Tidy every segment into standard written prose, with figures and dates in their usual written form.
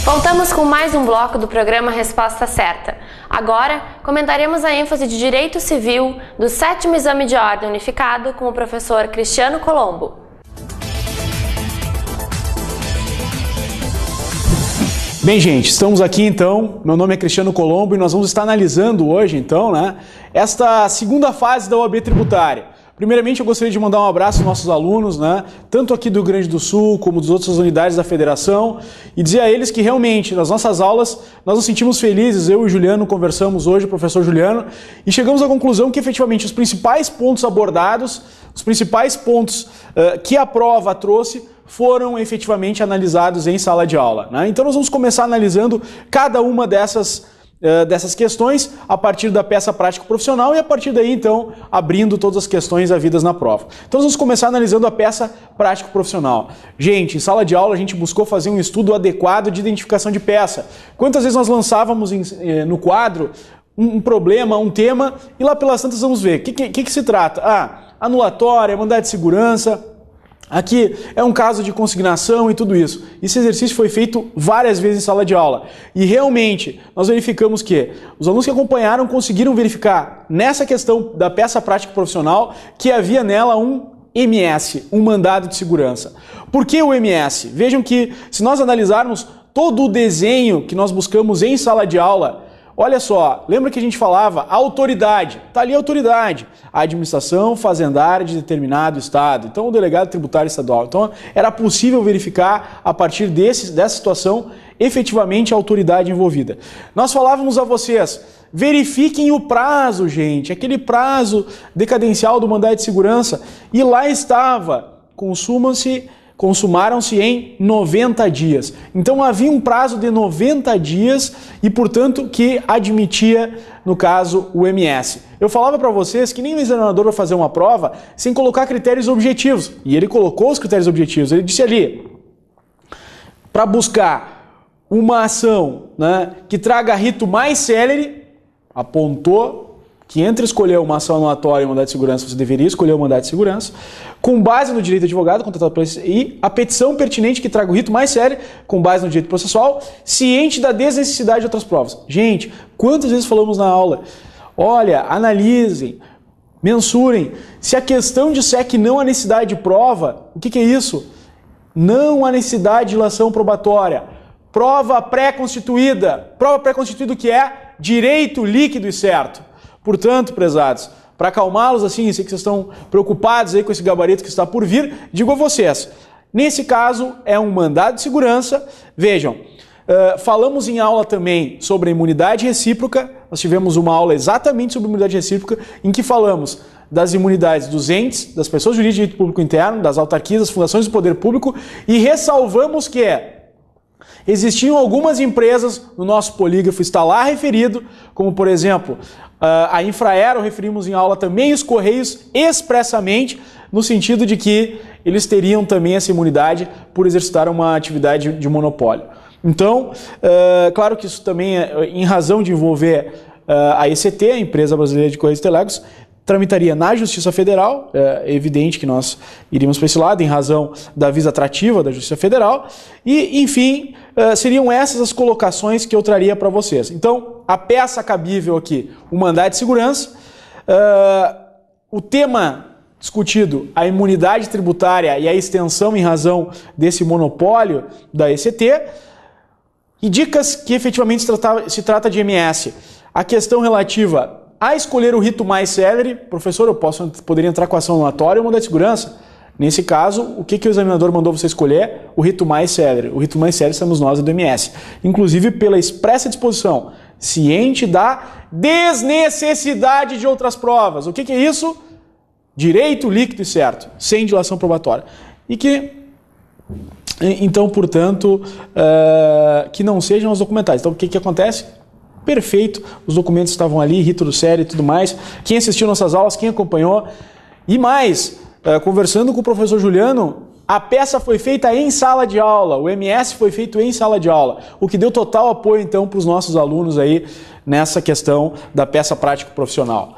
Voltamos com mais um bloco do programa Resposta Certa. Agora, comentaremos a ênfase de Direito Civil do 7º Exame de Ordem Unificado com o professor Cristiano Colombo. Bem, gente, estamos aqui então. Meu nome é Cristiano Colombo e nós vamos estar analisando hoje, então, esta segunda fase da OAB tributária. Primeiramente, eu gostaria de mandar um abraço aos nossos alunos, tanto aqui do Rio Grande do Sul como das outras unidades da federação, e dizer a eles que realmente, nas nossas aulas, nós nos sentimos felizes. Eu e o Juliano conversamos hoje, o professor Juliano, e chegamos à conclusão que efetivamente os principais pontos abordados, os principais pontos que a prova trouxe, foram efetivamente analisados em sala de aula. Então nós vamos começar analisando cada uma dessas questões a partir da peça prática profissional e a partir daí, então, abrindo todas as questões havidas na prova. Então, nós vamos começar analisando a peça prática profissional. Gente, em sala de aula a gente buscou fazer um estudo adequado de identificação de peça. Quantas vezes nós lançávamos no quadro um problema, um tema, e lá pelas tantas vamos ver. O que se trata? Anulatória, mandado de segurança. Aqui é um caso de consignação e tudo isso. Esse exercício foi feito várias vezes em sala de aula. E realmente nós verificamos que os alunos que acompanharam conseguiram verificar nessa questão da peça prática profissional que havia nela um MS, um mandado de segurança. Por que o MS? Vejam que se nós analisarmos todo o desenho que nós buscamos em sala de aula, olha só, lembra que a gente falava autoridade? Está ali a autoridade, a administração fazendária de determinado estado, então o delegado tributário estadual. Então era possível verificar a partir dessa situação efetivamente a autoridade envolvida. Nós falávamos a vocês, verifiquem o prazo, gente, aquele prazo decadencial do mandado de segurança, e lá estava, consumaram-se em 90 dias. Então havia um prazo de 90 dias e, portanto, que admitia, no caso, o MS. Eu falava para vocês que nem o examinador vai fazer uma prova sem colocar critérios objetivos. E ele colocou os critérios objetivos. Ele disse ali, para buscar uma ação que traga rito mais célere, apontou que entre escolher uma ação anulatória e um mandado de segurança, você deveria escolher o mandado de segurança, com base no direito de advogado, contratado pelo SI, a petição pertinente que traga o rito mais sério, com base no direito processual, ciente da desnecessidade de outras provas. Gente, quantas vezes falamos na aula? Olha, analisem, mensurem. Se a questão disser que não há necessidade de prova, o que é isso? Não há necessidade de ilação probatória. Prova pré-constituída. Prova pré-constituída o que é? Direito líquido e certo. Portanto, prezados, para acalmá-los assim, sei que vocês estão preocupados aí com esse gabarito que está por vir, digo a vocês, nesse caso é um mandado de segurança. Vejam, falamos em aula também sobre a imunidade recíproca, nós tivemos uma aula exatamente sobre imunidade recíproca, em que falamos das imunidades dos entes, das pessoas jurídicas de direito público interno, das autarquias, das fundações do poder público, e ressalvamos que existiam algumas empresas, no nosso polígrafo está lá referido, como por exemplo, a Infraero, referimos em aula também os Correios expressamente, no sentido de que eles teriam também essa imunidade por exercitar uma atividade de monopólio. Então, claro que isso também, em razão de envolver a ECT, a Empresa Brasileira de Correios e Telégrafos, tramitaria na Justiça Federal, é evidente que nós iríamos para esse lado, em razão da visa atrativa da Justiça Federal, e, enfim, seriam essas as colocações que eu traria para vocês. Então, a peça cabível aqui, o mandado de segurança, o tema discutido, a imunidade tributária e a extensão em razão desse monopólio da ECT, e dicas que efetivamente se trata de MS. A questão relativa a escolher o rito mais célere, professor, eu poderia entrar com ação anulatória ou mandado de segurança? Nesse caso, o que o examinador mandou você escolher? O rito mais célere. O rito mais célere somos nós do MS. Inclusive pela expressa disposição, ciente da desnecessidade de outras provas. O que é isso? Direito líquido e certo, sem dilação probatória. E que, então, portanto, que não sejam os documentais. Então, o que acontece? Perfeito, os documentos estavam ali, rito do sério e tudo mais. Quem assistiu nossas aulas, quem acompanhou. E mais, conversando com o professor Juliano, a peça foi feita em sala de aula, o MS foi feito em sala de aula, o que deu total apoio, então, para os nossos alunos aí nessa questão da peça prática profissional.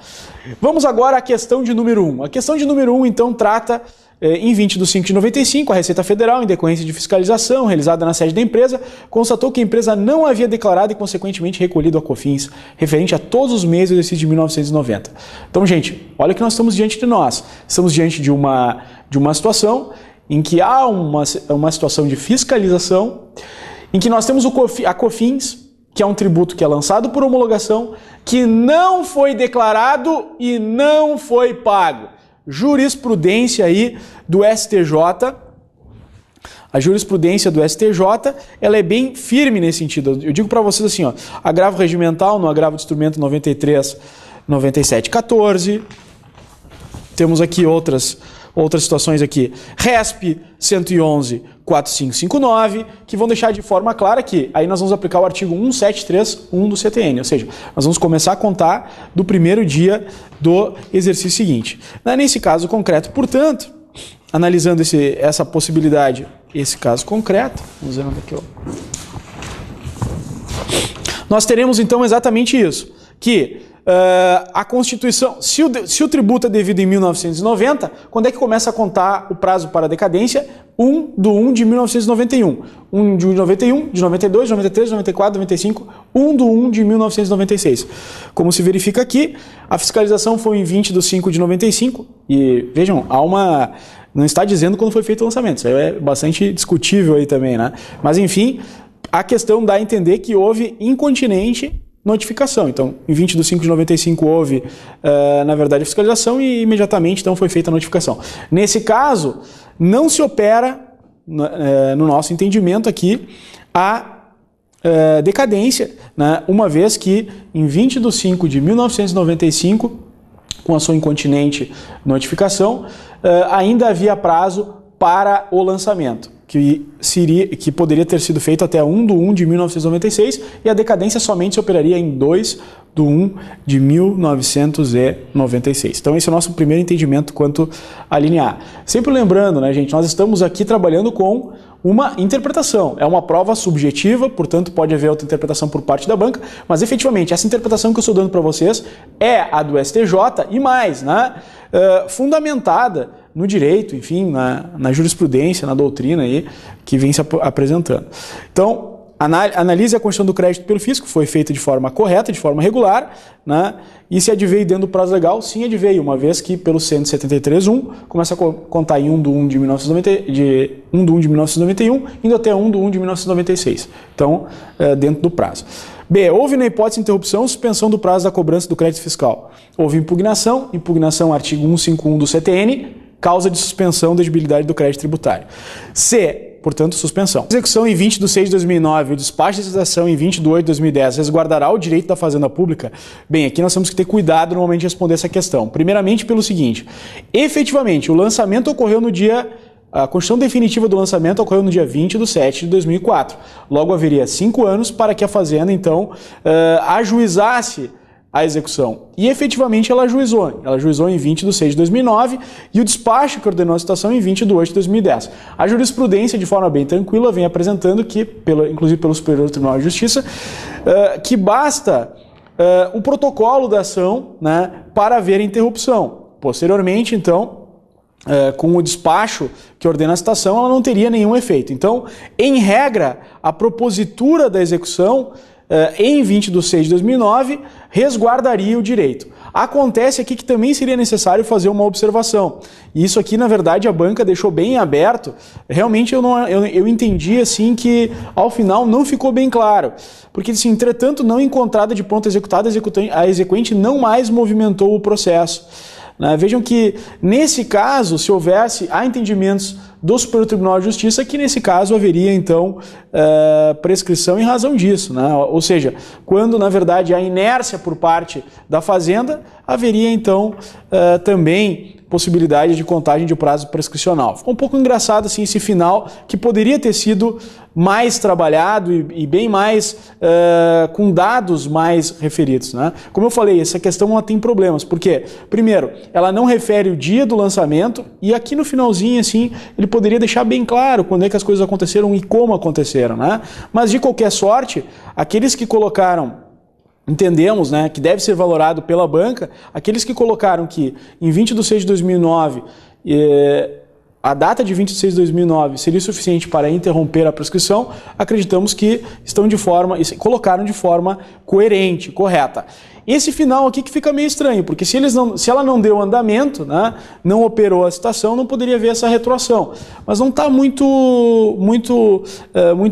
Vamos agora à questão de número 1. A questão de número 1, então, trata Em 20 de 5 de 95, a Receita Federal, em decorrência de fiscalização realizada na sede da empresa, constatou que a empresa não havia declarado e, consequentemente, recolhido a COFINS referente a todos os meses do exercício de 1990. Então, gente, olha o que nós estamos diante de nós. Estamos diante de uma situação em que há uma situação de fiscalização, em que nós temos a COFINS, que é um tributo que é lançado por homologação, que não foi declarado e não foi pago. Jurisprudência aí do STJ, a jurisprudência do STJ, ela é bem firme nesse sentido. Eu digo para vocês assim, ó, agravo regimental no agravo de instrumento 93, 97, 14. Temos aqui outras situações aqui. RESP 111, 4559, que vão deixar de forma clara que aí nós vamos aplicar o artigo 1731 do CTN, ou seja, nós vamos começar a contar do primeiro dia do exercício seguinte. Nesse caso concreto, portanto, analisando essa possibilidade, esse caso concreto, vamos ver onde é que nós teremos então exatamente isso, que a Constituição, se o tributo é devido em 1990, quando é que começa a contar o prazo para a decadência? 1 de 1991. 1 de 91, de 92, de 93, de 94, de 95, 1 de 1996. Como se verifica aqui, a fiscalização foi em 20 de 5 de 95 e, vejam, não está dizendo quando foi feito o lançamento, isso aí é bastante discutível aí também, né? Mas, enfim, a questão dá a entender que houve incontinente notificação. Então, em 20 de 5 de 95 houve, na verdade, a fiscalização e imediatamente então foi feita a notificação. Nesse caso, não se opera, no nosso entendimento aqui, a decadência, né, uma vez que em 20 de 5 de 1995, com a sua incontinente notificação, ainda havia prazo para o lançamento, que poderia ter sido feito até 1 de 1996 e a decadência somente se operaria em 2 de 1 de 1996. Então esse é o nosso primeiro entendimento quanto a linha A. Sempre lembrando, né, gente, nós estamos aqui trabalhando com uma interpretação. É uma prova subjetiva, portanto pode haver outra interpretação por parte da banca, mas efetivamente essa interpretação que eu estou dando para vocês é a do STJ e mais, né, fundamentada no direito, enfim, na jurisprudência, na doutrina aí, que vem se apresentando. Então, analise a constituição do crédito pelo fisco, foi feita de forma correta, de forma regular, né? E se adveio dentro do prazo legal, sim adveio, uma vez que pelo 173.1 começa a contar em 1 de 1 de 1991, indo até 1 de 1 de 1996. Então, dentro do prazo. B. Houve na hipótese de interrupção suspensão do prazo da cobrança do crédito fiscal. Houve impugnação artigo 151 do CTN, causa de suspensão da exigibilidade do crédito tributário. C. Portanto, suspensão. Execução em 20 de 6 de 2009, o despacho de cessação em 20 de 8 de 2010 resguardará o direito da Fazenda Pública? Bem, aqui nós temos que ter cuidado no momento de responder essa questão. Primeiramente pelo seguinte, efetivamente, o lançamento ocorreu no dia... A constituição definitiva do lançamento ocorreu no dia 20 de 7 de 2004. Logo, haveria 5 anos para que a Fazenda, então, ajuizasse a execução. E efetivamente ela ajuizou. Ela ajuizou em 20 de 6 de 2009 e o despacho que ordenou a citação em 20 de 8 de 2010. A jurisprudência, de forma bem tranquila, vem apresentando que, inclusive pelo Superior Tribunal de Justiça, que basta o protocolo da ação, né, para haver interrupção. Posteriormente, então, com o despacho que ordena a citação, ela não teria nenhum efeito. Então, em regra, a propositura da execução em 20 de 6 de 2009 resguardaria o direito. Acontece aqui que também seria necessário fazer uma observação. E isso aqui, na verdade, a banca deixou bem aberto. Realmente eu entendi assim que ao final não ficou bem claro. Porque, assim, entretanto, não encontrada de pronto executada, a exequente não mais movimentou o processo. Vejam que, nesse caso, se houvesse entendimentos do Superior Tribunal de Justiça, que nesse caso haveria, então, prescrição em razão disso. Ou seja, quando, na verdade, há inércia por parte da Fazenda, haveria, então, também possibilidade de contagem de prazo prescricional. Ficou um pouco engraçado, assim, esse final, que poderia ter sido mais trabalhado e bem mais, com dados mais referidos. Como eu falei, essa questão ela tem problemas, porque, primeiro, ela não refere o dia do lançamento e aqui no finalzinho, assim, ele poderia deixar bem claro quando é que as coisas aconteceram e como aconteceram. Mas, de qualquer sorte, aqueles que colocaram, entendemos, que deve ser valorado pela banca, aqueles que colocaram que em 20 de 6 de 2009 a data de 20 de 6 de 2009 seria suficiente para interromper a prescrição, acreditamos que colocaram de forma coerente, correta. Esse final aqui que fica meio estranho, porque se ela não deu andamento, né, não operou a citação, não poderia haver essa retroação. Mas não está muito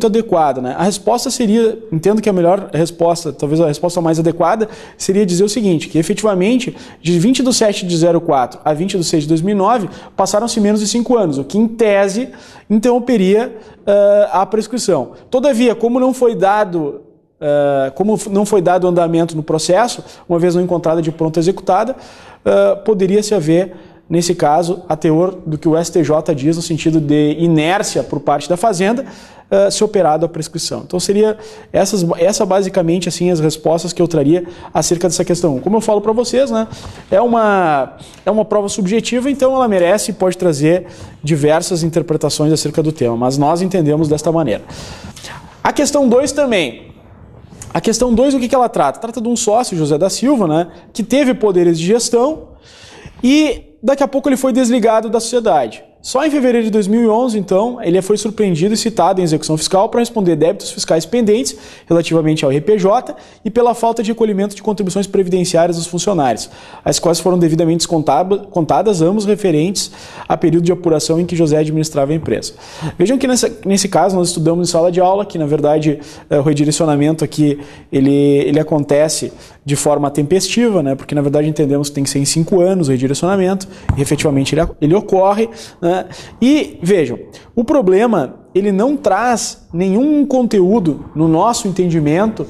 adequado, né? A resposta seria, entendo que a melhor resposta, talvez a resposta mais adequada, seria dizer o seguinte, que efetivamente, de 20 de 7 de 04 a 20 de 6 de 2009, passaram-se menos de 5 anos, o que em tese interromperia a prescrição. Todavia, como não foi dado andamento no processo, uma vez não encontrada de pronto executada, poderia-se haver, nesse caso, a teor do que o STJ diz no sentido de inércia por parte da Fazenda, se operado a prescrição. Então seria essa basicamente assim as respostas que eu traria acerca dessa questão. Como eu falo para vocês, né, é uma prova subjetiva, então ela merece e pode trazer diversas interpretações acerca do tema, mas nós entendemos desta maneira. A questão 2 também. A questão 2, o que ela trata? Trata de um sócio, José da Silva, né, que teve poderes de gestão e daqui a pouco ele foi desligado da sociedade. Só em fevereiro de 2011, então, ele foi surpreendido e citado em execução fiscal para responder débitos fiscais pendentes relativamente ao RPJ e pela falta de recolhimento de contribuições previdenciárias dos funcionários, as quais foram devidamente contadas, ambos referentes a período de apuração em que José administrava a empresa. Vejam que nesse caso nós estudamos em sala de aula, que na verdade o redirecionamento aqui ele acontece de forma tempestiva, né? Porque na verdade entendemos que tem que ser em 5 anos o redirecionamento, e efetivamente ele ocorre, né? E vejam, o problema ele não traz nenhum conteúdo no nosso entendimento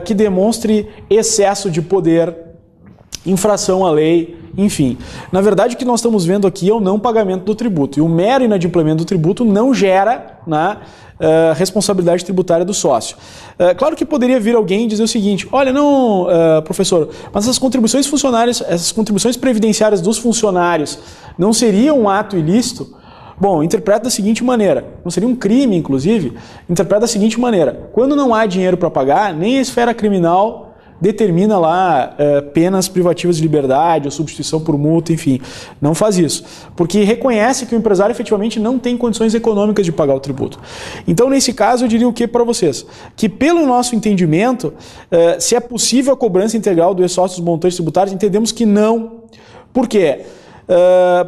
que demonstre excesso de poder, infração à lei, enfim. Na verdade o que nós estamos vendo aqui é o não pagamento do tributo, e o mero inadimplemento do tributo não gera, né, responsabilidade tributária do sócio. Claro que poderia vir alguém e dizer o seguinte, olha, não, professor, mas essas contribuições funcionárias, essas contribuições previdenciárias dos funcionários não seriam um ato ilícito? Bom, interpreta da seguinte maneira, não seria um crime, inclusive, interpreta da seguinte maneira, quando não há dinheiro para pagar, nem a esfera criminal determina lá penas privativas de liberdade ou substituição por multa, enfim, não faz isso, porque reconhece que o empresário efetivamente não tem condições econômicas de pagar o tributo. Então, nesse caso, eu diria o que para vocês? Que pelo nosso entendimento, se é possível a cobrança integral do ex-sócio dos montantes tributários, entendemos que não. Por quê?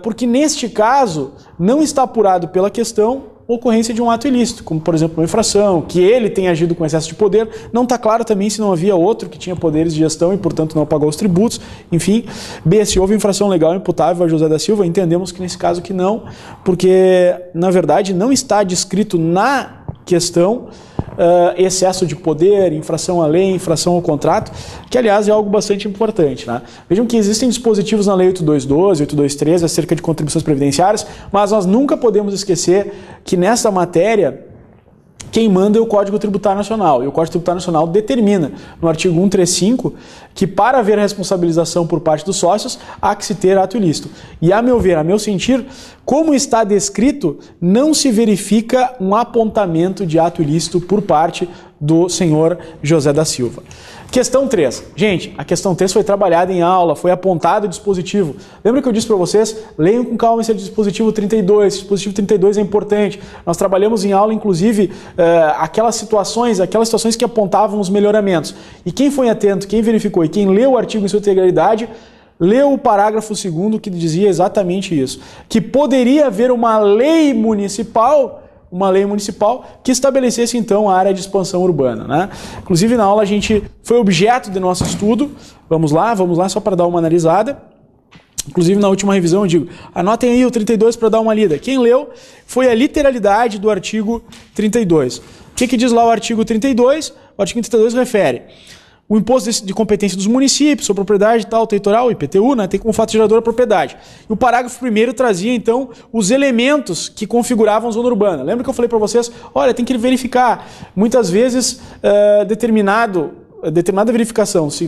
Porque neste caso, não está apurado pela questão ocorrência de um ato ilícito, como por exemplo uma infração, que ele tenha agido com excesso de poder, não está claro também se não havia outro que tinha poderes de gestão e portanto não pagou os tributos, enfim. B, se houve infração legal imputável a José da Silva, entendemos que nesse caso que não, porque na verdade não está descrito na questão excesso de poder, infração à lei, infração ao contrato, que aliás é algo bastante importante, né? Vejam que existem dispositivos na Lei 8212, 8213 acerca de contribuições previdenciárias, mas nós nunca podemos esquecer que nessa matéria quem manda é o Código Tributário Nacional, e o Código Tributário Nacional determina, no artigo 135, que para haver responsabilização por parte dos sócios, há que se ter ato ilícito. E a meu ver, a meu sentir, como está descrito, não se verifica um apontamento de ato ilícito por parte do senhor José da Silva. Questão 3. Gente, a questão 3 foi trabalhada em aula, foi apontado o dispositivo. Lembra que eu disse para vocês? Leiam com calma esse dispositivo 32. Esse dispositivo 32 é importante. Nós trabalhamos em aula, inclusive, aquelas situações que apontavam os melhoramentos. E quem foi atento, quem verificou e quem leu o artigo em sua integralidade, leu o parágrafo 2º que dizia exatamente isso. Que poderia haver uma lei municipal que estabelecesse então a área de expansão urbana, né? Inclusive na aula a gente foi objeto de nosso estudo, vamos lá só para dar uma analisada. Inclusive na última revisão eu digo, anotem aí o 32 para dar uma lida. Quem leu foi a literalidade do artigo 32. O que diz lá o artigo 32? O artigo 32 refere o imposto de competência dos municípios, sua propriedade tal, territorial, IPTU, né, tem como fato gerador a propriedade. E o parágrafo 1º trazia, então, os elementos que configuravam a zona urbana. Lembra que eu falei para vocês? Olha, tem que verificar. Muitas vezes, determinada verificação, se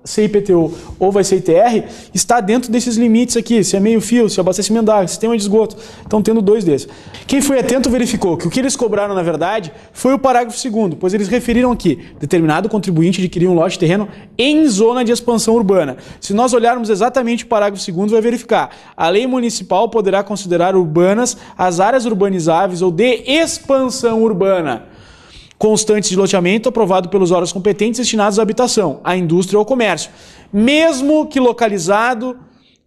ser IPTU ou vai ser ITR, está dentro desses limites aqui, se é meio fio, se é abastecimento d'água, sistema de esgoto. Então, tendo 2 desses. Quem foi atento verificou que o que eles cobraram, na verdade, foi o parágrafo 2º, pois eles referiram aqui, determinado contribuinte adquirir um lote de terreno em zona de expansão urbana. Se nós olharmos exatamente o parágrafo 2º, vai verificar. A lei municipal poderá considerar urbanas as áreas urbanizáveis ou de expansão urbana constantes de loteamento aprovado pelos órgãos competentes destinados à habitação, à indústria ou ao comércio, mesmo que localizado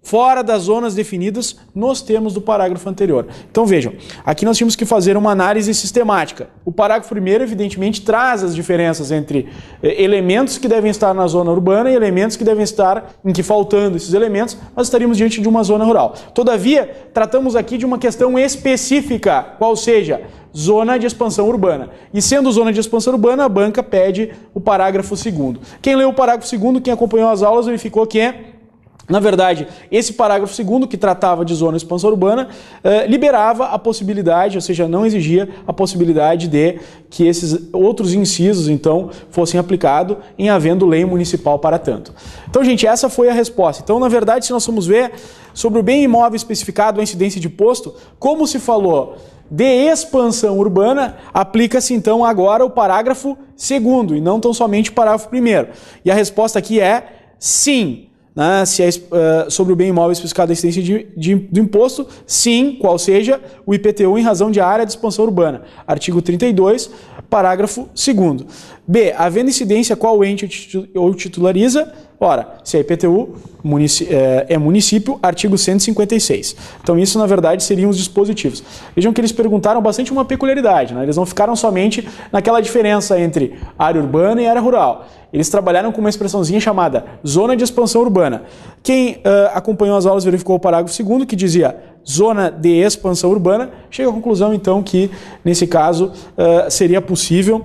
fora das zonas definidas nos termos do parágrafo anterior. Então vejam, aqui nós tínhamos que fazer uma análise sistemática. O parágrafo 1º, evidentemente, traz as diferenças entre elementos que devem estar na zona urbana e elementos que devem estar, em que faltando esses elementos, nós estaríamos diante de uma zona rural. Todavia, tratamos aqui de uma questão específica, qual seja, zona de expansão urbana. E sendo zona de expansão urbana, a banca pede o parágrafo 2º. Quem leu o parágrafo 2º, quem acompanhou as aulas, verificou que na verdade, esse parágrafo 2º, que tratava de zona de expansão urbana, liberava a possibilidade, ou seja, não exigia a possibilidade de que esses outros incisos, então, fossem aplicados em havendo lei municipal para tanto. Então, gente, essa foi a resposta. Então, na verdade, se nós formos ver sobre o bem imóvel especificado, a incidência de imposto, como se falou de expansão urbana, aplica-se, então, agora o parágrafo 2º, e não tão somente o parágrafo 1º. E a resposta aqui é sim. Se é sobre o bem imóvel especificado a incidência do imposto, sim, qual seja o IPTU em razão de área de expansão urbana. Artigo 32, parágrafo 2º. B, havendo incidência, qual ente ou titulariza? Ora, se é IPTU, é município, artigo 156. Então isso, na verdade, seriam os dispositivos. Vejam que eles perguntaram bastante uma peculiaridade, né? Eles não ficaram somente naquela diferença entre área urbana e área rural. Eles trabalharam com uma expressãozinha chamada zona de expansão urbana. Quem acompanhou as aulas verificou o parágrafo 2º, que dizia zona de expansão urbana, chega à conclusão, então, que, nesse caso, seria possível,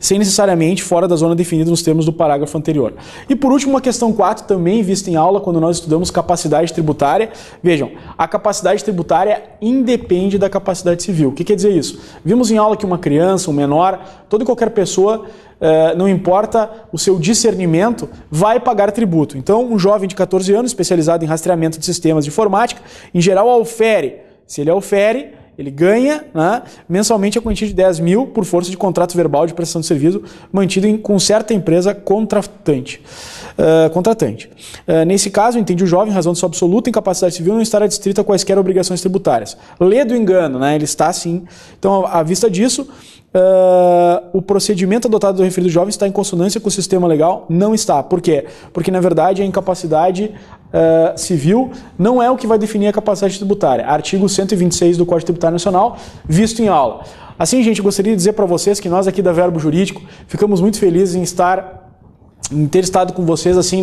sem necessariamente fora da zona definida nos termos do parágrafo anterior. E por último, a questão 4, também vista em aula quando nós estudamos capacidade tributária. Vejam, a capacidade tributária independe da capacidade civil. O que quer dizer isso? Vimos em aula que uma criança, um menor, toda e qualquer pessoa, não importa o seu discernimento, vai pagar tributo. Então, um jovem de 14 anos, especializado em rastreamento de sistemas de informática, em geral aufere. Se ele aufere, ele ganha mensalmente a quantia de 10 mil por força de contrato verbal de prestação de serviço mantido com certa empresa contratante. Nesse caso, entende o jovem, em razão de sua absoluta incapacidade civil, não estará adstrito a quaisquer obrigações tributárias. Lê do engano, ele está sim. Então, à vista disso, o procedimento adotado do referido jovem está em consonância com o sistema legal? Não está. Por quê? Porque, na verdade, a incapacidade civil não é o que vai definir a capacidade tributária. Artigo 126 do Código Tributário Nacional, visto em aula. Assim, gente, gostaria de dizer para vocês que nós aqui da Verbo Jurídico ficamos muito felizes em ter estado com vocês assim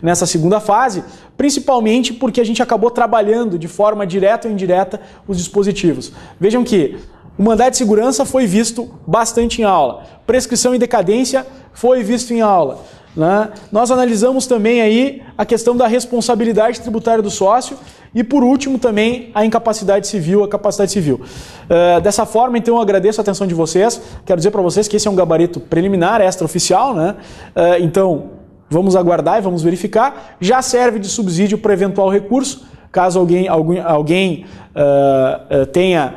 nessa segunda fase, principalmente porque a gente acabou trabalhando de forma direta ou indireta os dispositivos. Vejam que o mandado de segurança foi visto bastante em aula. Prescrição e decadência foi visto em aula. Nós analisamos também aí a questão da responsabilidade tributária do sócio e, por último, também a incapacidade civil, a capacidade civil. Dessa forma, então, eu agradeço a atenção de vocês. Quero dizer para vocês que esse é um gabarito preliminar, extraoficial, então, vamos aguardar e vamos verificar. Já serve de subsídio para eventual recurso, caso alguém tenha,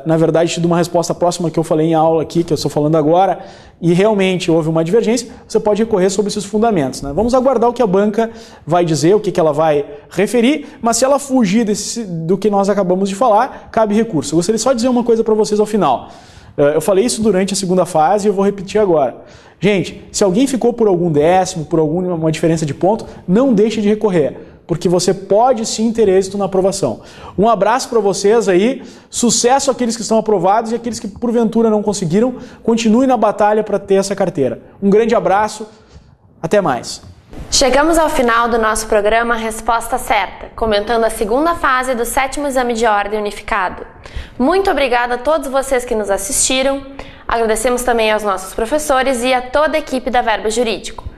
na verdade, tido uma resposta próxima que eu falei em aula aqui, que eu estou falando agora, e realmente houve uma divergência, você pode recorrer sobre esses fundamentos. Vamos aguardar o que a banca vai dizer, o que ela vai referir, mas se ela fugir do que nós acabamos de falar, cabe recurso. Eu gostaria só de dizer uma coisa para vocês ao final. Eu falei isso durante a segunda fase e eu vou repetir agora. Gente, se alguém ficou por algum décimo, por alguma diferença de ponto, não deixe de recorrer, porque você pode sim ter êxito na aprovação. Um abraço para vocês aí, sucesso àqueles que estão aprovados e aqueles que porventura não conseguiram, continue na batalha para ter essa carteira. Um grande abraço, até mais. Chegamos ao final do nosso programa Resposta Certa, comentando a segunda fase do 7º Exame de Ordem Unificado. Muito obrigada a todos vocês que nos assistiram, agradecemos também aos nossos professores e a toda a equipe da Verbo Jurídico.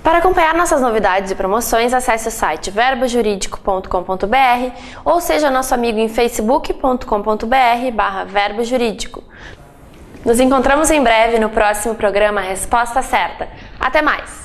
Para acompanhar nossas novidades e promoções, acesse o site verbojuridico.com.br ou seja nosso amigo em facebook.com.br/verbojurídico. Nos encontramos em breve no próximo programa Resposta Certa. Até mais!